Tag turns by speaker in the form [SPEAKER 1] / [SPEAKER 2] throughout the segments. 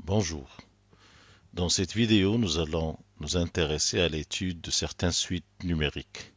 [SPEAKER 1] Bonjour. Dans cette vidéo, nous allons nous intéresser à l'étude de certaines suites numériques.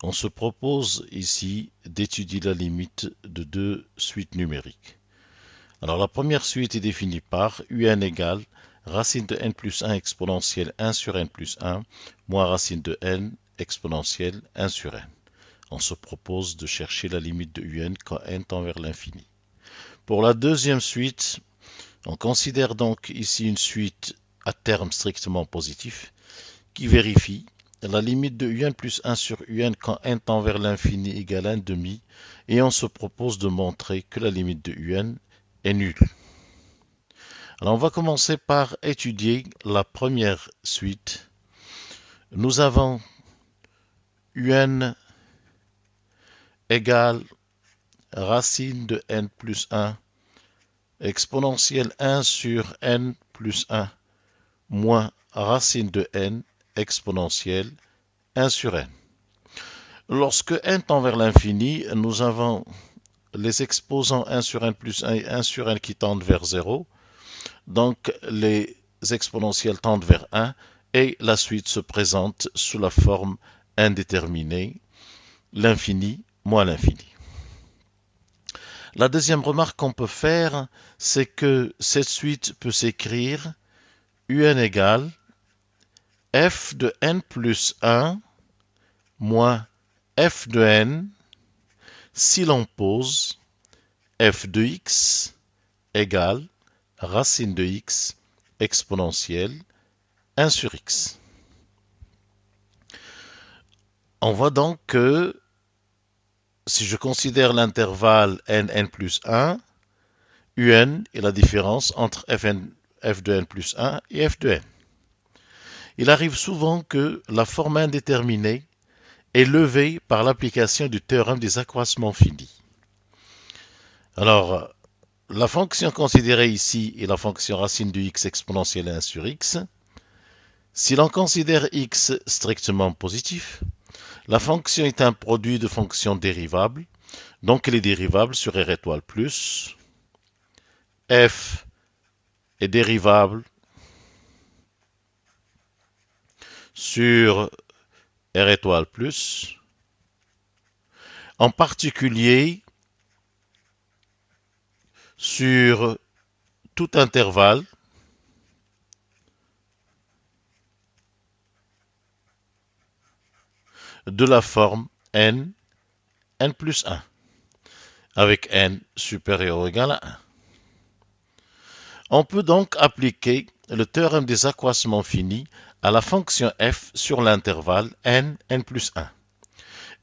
[SPEAKER 1] On se propose ici d'étudier la limite de deux suites numériques. Alors la première suite est définie par un égale racine de n plus 1 exponentielle 1 sur n plus 1 moins racine de n exponentielle 1 sur n. On se propose de chercher la limite de un quand n tend vers l'infini. Pour la deuxième suite, on considère donc ici une suite à terme strictement positif qui vérifie la limite de un plus 1 sur un quand n tend vers l'infini égale 1 demi et on se propose de montrer que la limite de un est nulle. Alors on va commencer par étudier la première suite. Nous avons un égale racine de n plus 1 exponentielle 1 sur n plus 1 moins racine de n exponentielle 1 sur n. Lorsque n tend vers l'infini, nous avons les exposants 1 sur n plus 1 et 1 sur n qui tendent vers 0. Donc les exponentielles tendent vers 1 et la suite se présente sous la forme indéterminée, l'infini moins l'infini. La deuxième remarque qu'on peut faire, c'est que cette suite peut s'écrire un égale f de n plus 1 moins f de n si l'on pose f de x égale racine de x exponentielle 1 sur x. On voit donc que si je considère l'intervalle n plus 1, un est la différence entre f de n plus 1 et f de n. Il arrive souvent que la forme indéterminée est levée par l'application du théorème des accroissements finis. Alors, la fonction considérée ici est la fonction racine de x exponentielle 1 sur x. Si l'on considère x strictement positif, la fonction est un produit de fonctions dérivables, donc elle est dérivable sur r étoile plus. F est dérivable sur r étoile plus. En particulier, sur tout intervalle de la forme n plus 1, avec n supérieur ou égal à 1. On peut donc appliquer le théorème des accroissements finis à la fonction f sur l'intervalle n plus 1.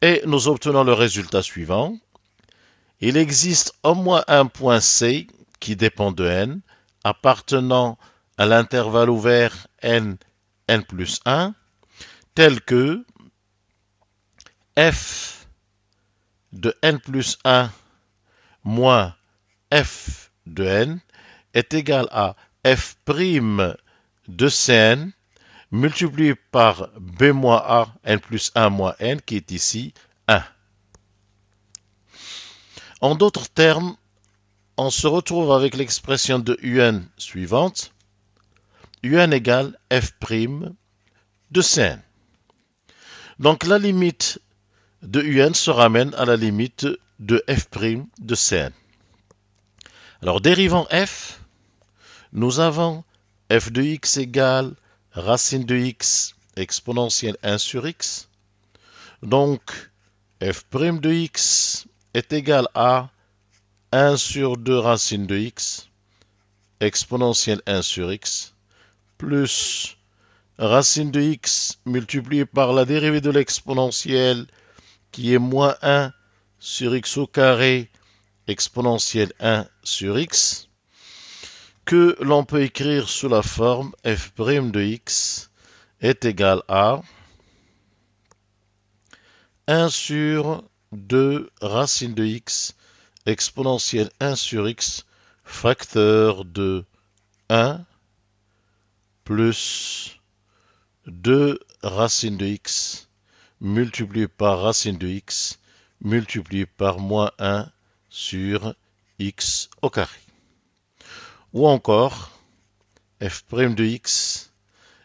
[SPEAKER 1] Et nous obtenons le résultat suivant. Il existe au moins un point C qui dépend de n, appartenant à l'intervalle ouvert n plus 1, tel que f de n plus 1 moins f de n est égal à f' de Cn multiplié par b moins a n plus 1 moins n qui est ici 1. En d'autres termes, on se retrouve avec l'expression de un suivante. Un égale f' de Cn. Donc la limite de un se ramène à la limite de f' de Cn. Alors dérivant f, nous avons f de x égale racine de x exponentielle 1 sur x. Donc f' de x est égal à 1 sur 2 racine de x exponentielle 1 sur x plus racine de x multiplié par la dérivée de l'exponentielle qui est moins 1 sur x au carré exponentielle 1 sur x, que l'on peut écrire sous la forme f' de x est égal à 1 sur 2 racine de x exponentielle 1 sur x facteur de 1 plus 2 racine de x multiplié par racine de x multiplié par moins 1 sur x au carré. Ou encore, f' de x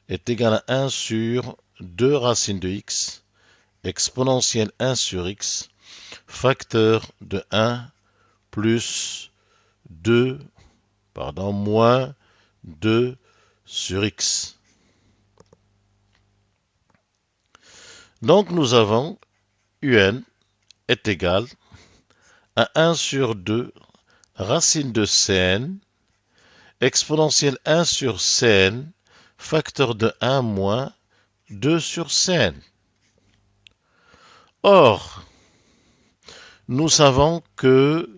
[SPEAKER 1] est égal à 1 sur 2 racines de x exponentielle 1 sur x facteur de 1 plus 2, moins 2 sur x. Donc nous avons un est égal à 1 sur 2 racine de Cn exponentielle 1 sur Cn facteur de 1 moins 2 sur Cn. Or, nous savons que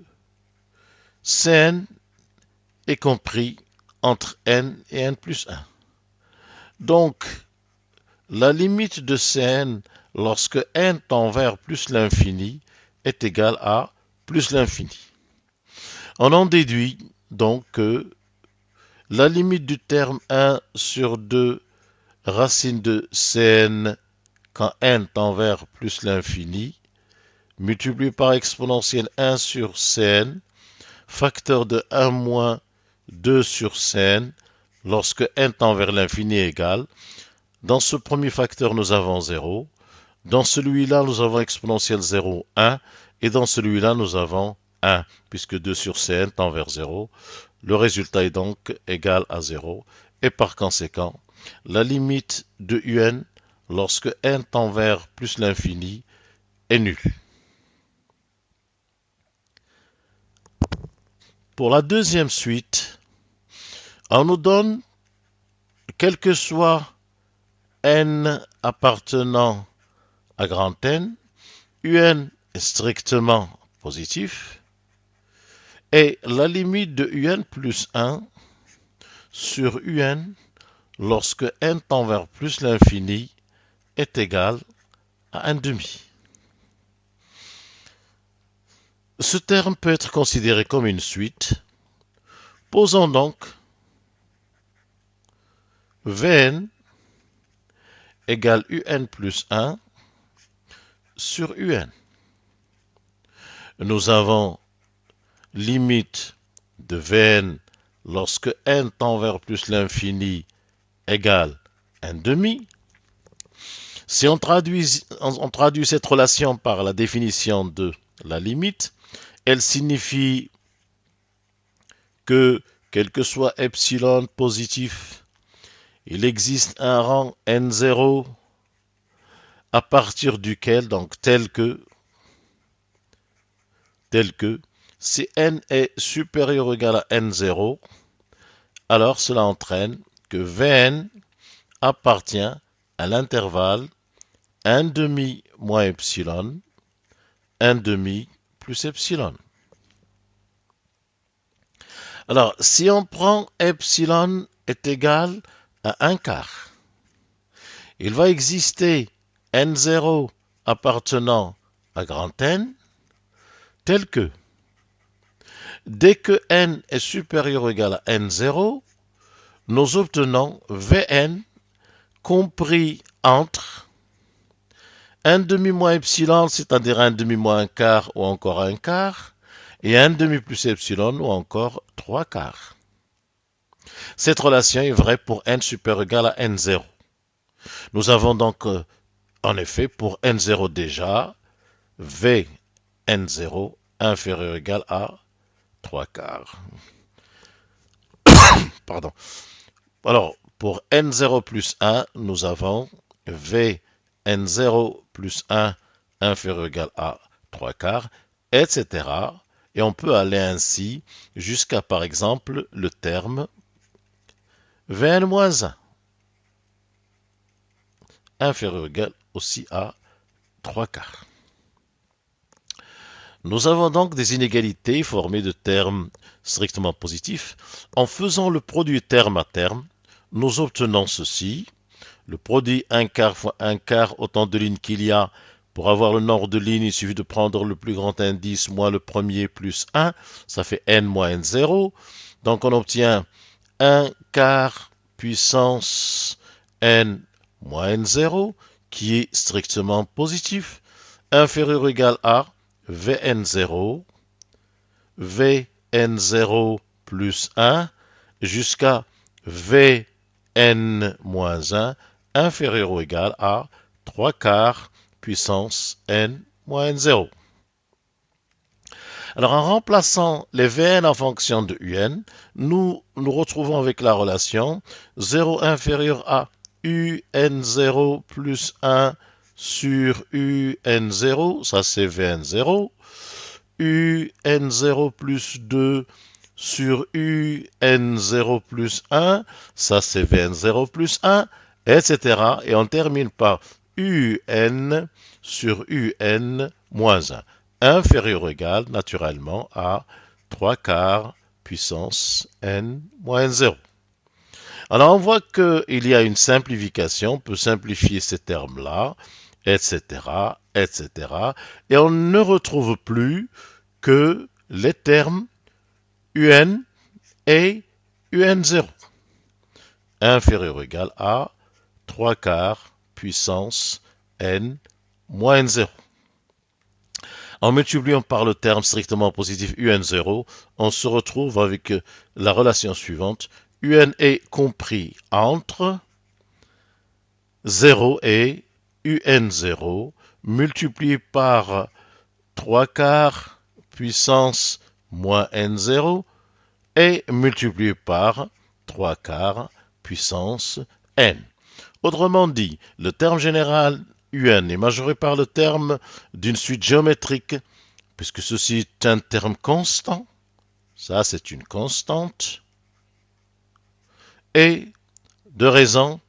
[SPEAKER 1] Cn est compris entre n et n plus 1. Donc, la limite de Cn lorsque n tend vers plus l'infini est égale à plus l'infini. On en déduit donc que la limite du terme 1 sur 2 racine de Cn quand n tend vers plus l'infini multiplié par exponentielle 1 sur Cn facteur de 1 moins 2 sur Cn lorsque n tend vers l'infini est égal. Dans ce premier facteur, nous avons 0. Dans celui-là, nous avons exponentielle 0, 1. Et dans celui-là, nous avons 1, puisque 2 sur Cn tend vers 0. Le résultat est donc égal à 0. Et par conséquent, la limite de un lorsque n tend vers plus l'infini est nulle. Pour la deuxième suite, on nous donne, quel que soit n appartenant à grand N, un est strictement positif, et la limite de un plus 1 sur un lorsque n tend vers plus l'infini est égal à 1 demi. Ce terme peut être considéré comme une suite. Posons donc Vn égale un plus 1 sur un. Nous avons limite de Vn lorsque n tend vers plus l'infini égale 1 demi. Si on traduit cette relation par la définition de la limite, elle signifie que, quel que soit epsilon positif, il existe un rang n0 à partir duquel, donc tel que, si n est supérieur ou égal à n0, alors cela entraîne que Vn appartient à l'intervalle 1 demi moins epsilon, 1 demi plus epsilon. Alors, si on prend epsilon est égal à 1 quart, il va exister n0 appartenant à grand N, tel que, dès que n est supérieur ou égal à n0, nous obtenons Vn compris entre 1 demi moins epsilon, c'est-à-dire 1 demi moins 1 quart ou encore 1 quart, et 1 demi plus epsilon ou encore 3 quarts. Cette relation est vraie pour n supérieur ou égal à n0. Nous avons donc, en effet, pour n0 déjà, V n0 inférieur ou égal à 3 quarts. Pardon. Alors, pour n0 plus 1, nous avons V n0 plus 1 inférieur ou égal à 3 quarts, etc. Et on peut aller ainsi jusqu'à, par exemple, le terme Vn-1 inférieur ou égal aussi à 3 quarts. Nous avons donc des inégalités formées de termes strictement positifs. En faisant le produit terme à terme, nous obtenons ceci. Le produit 1 quart fois 1 quart, autant de lignes qu'il y a. Pour avoir le nombre de lignes, il suffit de prendre le plus grand indice moins le premier plus 1. Ça fait n moins n0. Donc on obtient 1 quart puissance n moins n0, qui est strictement positif, inférieur ou égal à Vn0, Vn0 plus 1, jusqu'à Vn moins 1 inférieur ou égal à 3 quarts puissance n moins n0. Alors, en remplaçant les Vn en fonction de Un, nous nous retrouvons avec la relation 0 inférieur à Un0 plus 1 sur Un0, ça c'est Vn0, Un0 plus 2 sur UN0 plus 1, ça c'est Vn0 plus 1, etc. Et on termine par UN sur UN moins 1, inférieur ou égal naturellement à 3 quarts puissance n moins 0. Alors on voit qu'il y a une simplification, on peut simplifier ces termes-là, etc., etc. Et on ne retrouve plus que les termes UN et UN0, inférieur ou égal à 3 quarts puissance n moins 0. En multipliant par le terme strictement positif UN0, on se retrouve avec la relation suivante. UN est compris entre 0 et UN0 multiplié par 3 quarts puissance moins N0 est multiplié par 3 quarts puissance n. Autrement dit, le terme général UN est majoré par le terme d'une suite géométrique, puisque ceci est un terme constant, ça c'est une constante, et de raison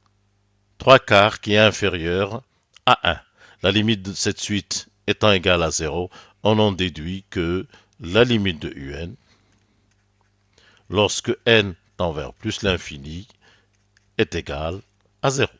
[SPEAKER 1] 3 quarts qui est inférieur à 1. La limite de cette suite étant égale à 0, on en déduit que la limite de UN, lorsque n tend vers plus l'infini, est égale à 0.